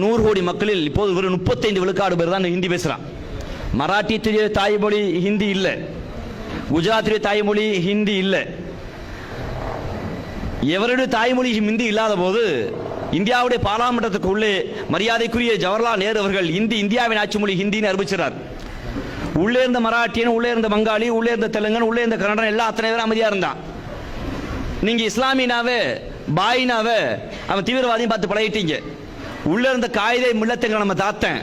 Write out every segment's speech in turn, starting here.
100 கோடி மக்களில் இப்போது ஒரு 35 விழுக்காடு பேர் தான் ஹிந்தி பேசுறான். மராட்டிய தாய்மொழி ஹிந்தி இல்ல, குஜராத்திய தாய்மொழி ஹிந்தி இல்ல. எவருடைய தாய்மொழி ஹிந்தி இல்லாத போது இந்தியாவுடைய பாராளுமன்றத்துக்கு உள்ளே மரியாதைக்குரிய ஜவஹர்லால் நேரு அவர்கள் இந்தியாவின் ஆட்சி மொழி ஹிந்தின்னு அறிவிச்சார். உள்ளே இருந்த மராட்டியன், உள்ளே இருந்த பங்காளி, உள்ளே இருந்த தெலுங்கன், உள்ளே இருந்த கன்னடன் எல்லாம் அத்தனை பேர் அமைதியா இருந்தான். நீங்க இஸ்லாமியனாவே பாயினாவே அவன் தீவிரவாதியும் பார்த்து பழகிட்டீங்க. உள்ள இருந்த காயிதே முல்லத்துக்கு நம்ம தாத்தன்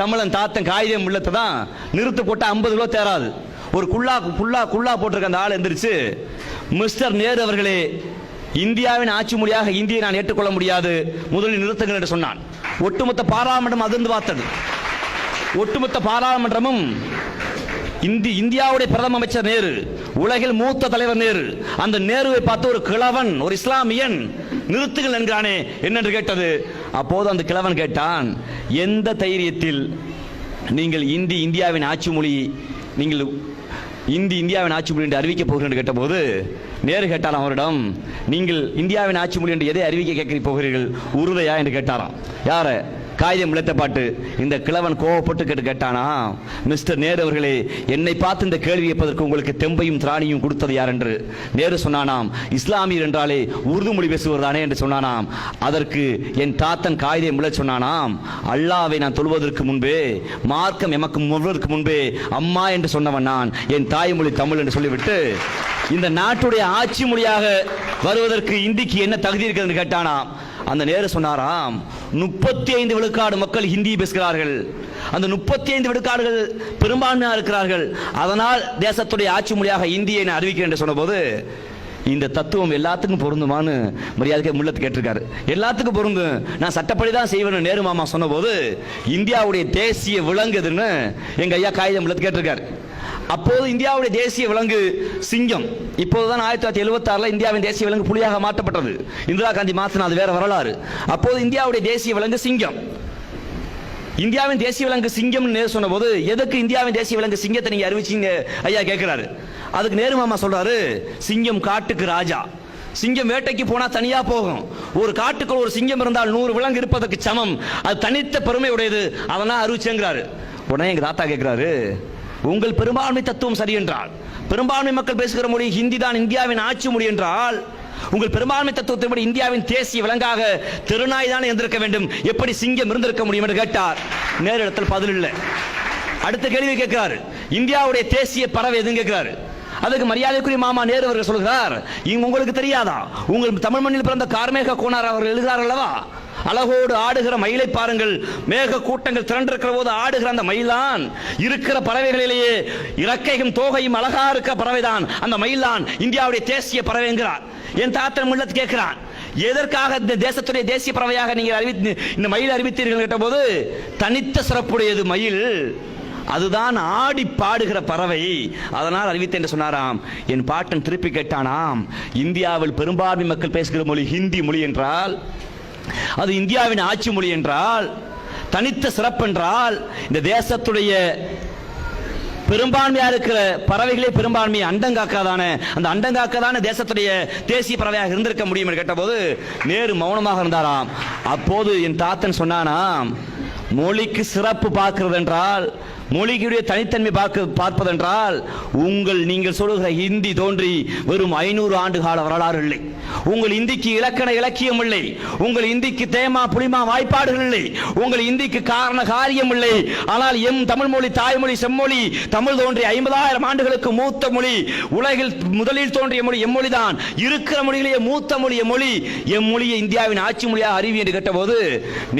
தமிழன் தாத்தன் காயிதே முல்லத்தை தான் நிறுத்து போட்டா 50 கிலோ தேராது. ஒரு குள்ளா போட்டிருக்க அந்த ஆள் எந்திரிச்சு, மிஸ்டர் நேரு அவர்களே, இந்தியாவின் ஆட்சி மொழியாக இந்தியை நான் ஏற்றுக்கொள்ள முடியாது, முதலில் நிறுத்துங்கள் என்று சொன்னான். ஒட்டுமொத்த பாராளுமன்றம் அதிர்ந்து பார்த்தது. ஒட்டுமொத்த பாராளுமன்றமும் இந்தியாவுடைய பிரதம அமைச்சர் நேரு, உலகில் மூத்த தலைவர் நேரு, அந்த நேருவை பார்த்து ஒரு கிழவன், ஒரு இஸ்லாமியன் நிறுத்துங்கள் என்கிறானே என்னென்று கேட்டது. அப்போது அந்த கிழவன் கேட்டான், எந்த தைரியத்தில் நீங்கள் இந்தியாவின் ஆட்சி மொழி, நீங்கள் இந்தியாவின் ஆட்சி மொழி என்று அறிவிக்கப் போகிறேன் என்று கேட்டபோது நேரு கேட்டாராம் அவரிடம், நீங்கள் இந்தியாவின் ஆட்சி மொழி என்று எதை அறிவிக்க கேட்க போகிறீர்கள், உறுதியா என்று கேட்டாராம். யார? காகிதம் முளைத்த பாட்டு. இந்த கிழவன் கோவப்பட்டு கேட்டானா, மிஸ்டர் நேரு அவர்களே, என்னை பார்த்து இந்த கேள்வி கேட்பதற்கு உங்களுக்கு தெம்பையும் திராணியும் கொடுத்தது யார் என்று. நேரு சொன்னானாம், இஸ்லாமியர் என்றாலே உருது மொழி பேசுவதானே என்று சொன்னானாம். அதற்கு என் தாத்தன் காகிதம் முளை சொன்னானாம், அல்லாவை நான் தொழுவதற்கு முன்பே, மார்க்கம் எமக்கு முழுவதற்கு முன்பே அம்மா என்று சொன்னவன் நான், என் தாய்மொழி தமிழ் என்று சொல்லிவிட்டு இந்த நாட்டுடைய ஆட்சி மொழியாக வருவதற்கு இந்திக்கு என்ன தகுதி இருக்கிறது என்று கேட்டானாம். அந்த நேரு சொன்னாராம், 35 விழுக்காடு மக்கள் ஹிந்தி பேசுகிறார்கள், அந்த 35 விழுக்காடுகள் பெரும்பான்மையா இருக்கிறார்கள், அதனால் தேசத்துடைய ஆட்சி மொழியாக இந்தியை நான் அறிவிக்கிறேன் என்று சொன்னபோது, இந்த தத்துவம் எல்லாத்துக்கும் பொருந்துமான்னு மரியாதைக்கு முல்லத்து கேட்டிருக்காரு. எல்லாத்துக்கும் பொருந்தும், நான் சட்டப்படி தான் செய்வேன் நேரு மாமா சொன்னபோது, இந்தியாவுடைய தேசிய விலங்கு எதுன்னு எங்க ஐயா காகிதம் முல்லத்து கேட்டிருக்காரு. அப்போது இந்தியாவுடைய தேசிய விலங்கு சிங்கம். இப்போதுதான் 1976 இந்தியாவின் தேசிய விலங்கு புலியாக மாற்றப்பட்டது. இந்திரா காந்தி மாற்றினா அது வேற வரலாறு. அப்போது இந்தியாவுடைய தேசிய விலங்கு சிங்கம். இந்தியாவின் தேசிய விலங்கு சிங்கம் சொன்ன போது, எதுக்கு இந்தியாவின் தேசிய விலங்கு சிங்கத்தை நீங்க அறிவிச்சீங்க ஐயா கேட்கிறாரு. அதுக்கு நேரு மாமா சொல்றாரு, சிங்கம் காட்டுக்கு ராஜா, சிங்கம் வேட்டைக்கு போனா தனியா போகும், ஒரு காட்டுக்குள் ஒரு சிங்கம் இருந்தால் 100 விலங்கு இருப்பதற்கு சமம், அது தனித்த பெருமை உடையது, அதெல்லாம் அறிவிச்சேங்கிறாரு. உடனே எங்க தாத்தா கேட்கிறாரு, உங்கள் பெரும்பான்மை தத்துவம் சரி என்றால், பெரும்பான்மை மக்கள் பேசுகிற மொழி ஹிந்தி தான் இந்தியாவின் ஆட்சி மொழி என்றால், உங்கள் பெரும்பான்மை தத்துவத்தின்படி இந்தியாவின் தேசிய விலங்காக திருநாய் தான் இருந்திருக்க வேண்டும், எப்படி சிங்கம் இருந்திருக்க முடியும் என்று கேட்டார். நேரு இடத்தில் பதில் இல்லை. அடுத்த கேள்வி கேட்கிறார், இந்தியாவுடைய தேசிய பறவை எதுன்னு கேட்கிறாரு. அதுக்கு மரியாதைக்குரிய மாமா நேரு அவர்கள் சொல்கிறார், உங்களுக்கு தெரியாதா, உங்கள் தமிழ் மண்ணில் பிறந்த கார்மேக கோனார் அவர்கள் எழுதுகிறார் அல்லவா, அழகோடு ஆடுகிற மயிலை பாருங்கள், மேக கூட்டங்கள் திரண்டிருக்கிற போது ஆடுகிற அந்த மயிலான் இருக்கிற பறவைகளிலேயே இறக்கையும் தோகையும் அழகா இருக்க பறவைதான் அந்த மயிலான் இந்தியாவுடைய தேசிய பறவை என்கிறார். என் தாத்தன் முள்ளத் கேட்கிறான், எதற்காக இந்த தேசத்துடைய தேசிய பறவையாக நீங்கள் இந்த மயில் அறிவித்தீர்கள் கேட்ட போது, தனித்த சிறப்புடையது மயில், அதுதான் ஆடி பாடுகிற பறவை, அதனால் அறிவித்தேன் என்று சொன்னாராம். என் பாட்டன் திருப்பி கேட்டானாம், இந்தியாவில் பெரும்பான்மை மக்கள் பேசுகிற மொழி ஹிந்தி மொழி என்றால், அது இந்தியாவின் ஆட்சி மொழி என்றால், தனித்த சிறப்பு என்றால், இந்த தேசத்துடைய பெரும்பான்மையா இருக்கிற பறவைகளே பெரும்பான்மையை அண்டங்காக்காதான, அந்த அண்டங்காக்காதான தேசத்துடைய தேசிய பறவையாக இருந்திருக்க முடியும் என்று கேட்டபோது நேரு மௌனமாக இருந்தாராம். அப்போது என் தாத்தன் சொன்னானாம், மொழிக்கு சிறப்பு பார்க்கிறது என்றால், மொழிக்குடைய தனித்தன்மை பார்ப்பதென்றால், நீங்கள் சொல்லுகிற ஹிந்தி தோன்றி வெறும் 500 ஆண்டு கால வரலாறு இல்லை, உங்கள் இந்திக்கு இலக்கண இலக்கியம் இல்லை, உங்கள் இந்திக்கு தேமா புலிமா வாய்ப்பாடுகள் இல்லை, உங்கள் இந்திக்கு காரண காரியம் இல்லை. ஆனால் எம் தமிழ் மொழி தாய்மொழி செம்மொழி தமிழ் தோன்றிய 50,000 ஆண்டுகளுக்கு மூத்த மொழி, உலகில் முதலில் தோன்றிய மொழி எம்மொழிதான், இருக்கிற மொழியிலேயே மூத்த மொழி எம்மொழி, எம்மொழியை இந்தியாவின் ஆட்சி மொழியாக அறிவி என்று கேட்டபோது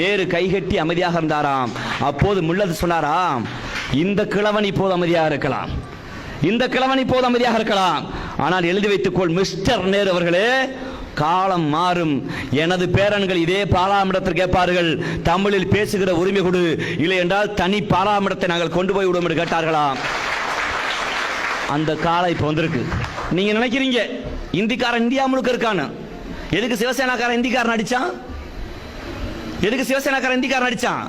நேரு கைகட்டி அமைதியாக இருந்தாராம். அப்போது முல்லத் சொன்னாராம், இந்த கிழவன் இப்போது அமைதியாக இருக்கலாம், இந்த கிழவன் இப்போது அமைதியாக இருக்கலாம், ஆனால் எழுதி வைத்துக்கொள் மிஸ்டர் நேரு அவர்களே, காலம் மாறும், எனது பேரன்கள் இதே பாராளுமன்றத்தில் கேட்பார்கள், தமிழில் பேசுகிற உரிமை கொடு, இல்லை என்றால் தனி பாராளுமன்றத்தை நாங்கள் கொண்டு போய் விடுவோம் என்று கேட்டார்களாம். அந்த காலம் இப்ப வந்திருக்கு. நீங்க நினைக்கிறீங்க இந்திக்காரன் இந்தியா முழுக்க இருக்கான்னு. எதுக்கு சிவசேனாக்காரன் இந்திக்காரன் அடிச்சான்? எதுக்கு சிவசேனாக்காரன் இந்திக்காரன் அடிச்சான்?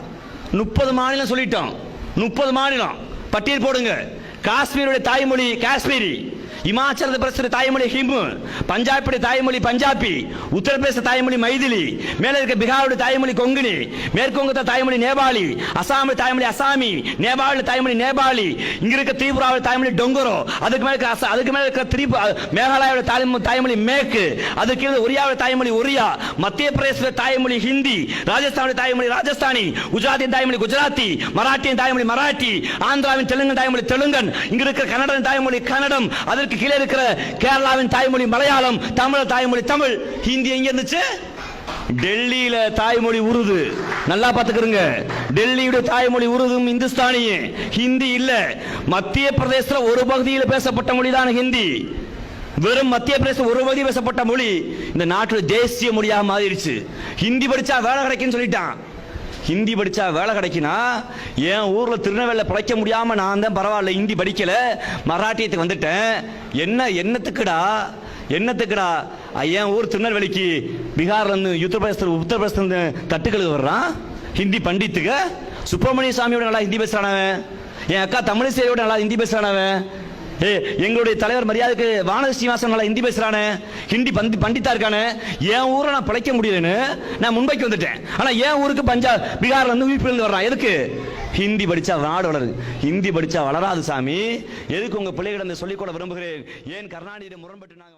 30 மாநிலம் சொல்லிட்டோம், 30 மாநிலம் பட்டியல் போடுங்க. காஷ்மீருடைய தாய்மொழி காஷ்மீரி, இமாச்சல பிரதேச தாய்மொழி ஹிம்மு, பஞ்சாபுடைய தாய்மொழி பஞ்சாபி, உத்தரப்பிரதேச தாய்மொழி மைதிலி, மேல இருக்க பீகாருடைய தாய்மொழி கொங்கினி, மேற்கு வங்கத்த தாய்மொழி நேபாளி, அசாமில் தாய்மொழி அசாமி, நேபாளில் தாய்மொழி நேபாளி, இங்க இருக்க திரிபுராவில் தாய்மொழி டொங்கரோ, அதுக்கு மேல இருக்க மேகாலயாவோட தாய்மொழி மேற்கு, அதுக்கு கீழே ஒரியாவோட தாய்மொழி ஒரியா, மத்திய பிரதேச தாய்மொழி ஹிந்தி, ராஜஸ்தானுடைய தாய்மொழி ராஜஸ்தானி, குஜராத்தின் தாய்மொழி குஜராத்தி, மராட்டியின் தாய்மொழி மராட்டி, ஆந்திராவின் தெலுங்கு தாய்மொழி தெலுங்கன், இங்க இருக்கிற கன்னடன் தாய்மொழி கன்னடம், அதற்கு கீழே இருக்கிற கேரளாவின் தாய்மொழி மலையாளம், தமிழ் தாய்மொழி தமிழ். ஹிந்தி எங்க இருந்துச்சு? டெல்லியில தாய்மொழி உருது. நல்லா பாத்துக்கிறங்க, டெல்லியுடைய தாய்மொழி உருதும் இந்துஸ்தானியே, ஹிந்தி இல்ல. மத்திய பிரதேச ஒரு பகுதியில் பேசப்பட்ட மொழிதான் ஹிந்தி. வெறும் மத்திய பிரதேச ஒரு பகுதி பேசப்பட்ட மொழி இந்த நாட்டில் தேசிய மொழியாக மாறிடுச்சு. ஹிந்தி படிச்சா வேலை கிடைக்குன்னு சொல்லிட்டான். ஹிந்தி படிச்சா வேலை கிடைக்குனா, என் ஊர்ல திருநெல்வேலியில பிழைக்க முடியாம நான் தான் பரவாயில்ல ஹிந்தி படிக்கல, மராட்டியத்துக்கு வந்துட்டேன். என்னத்துக்குடா என் ஊர் திருநெல்வேலிக்கு பீகார்ல இருந்து உத்தரப்பிரதேச தட்டுக்களுக்கு வர்றான் ஹிந்தி பண்டித்துக்க. சுப்பிரமணிய சாமியோட நல்லா ஹிந்தி பேசுறானவன், என் அக்கா தமிழிசையோட நல்லா ஹிந்தி பேசுறானவன், எங்களுடைய தலைவர் மரியாதைக்கு வானதி ஸ்ரீனிவாசன் நல்லா ஹிந்தி பேசுறானே, ஹிந்தி பண்டிதா இருக்கானே. என் ஊரை நான் பிழைக்க முடியலன்னு நான் மும்பைக்கு வந்துட்டேன். ஆனா என் ஊருக்கு பீகார்ல இருந்து யூபியில வர்றான். எதுக்கு? ஹிந்தி படிச்சா நாடு வளருது. ஹிந்தி படிச்சா வளராது சாமி. எதுக்கு உங்க பிள்ளைகளிடம் சொல்லிக்கொள்ள விரும்புகிறேன். ஏன் கருணாநிதி முரண்பட்டு நாங்க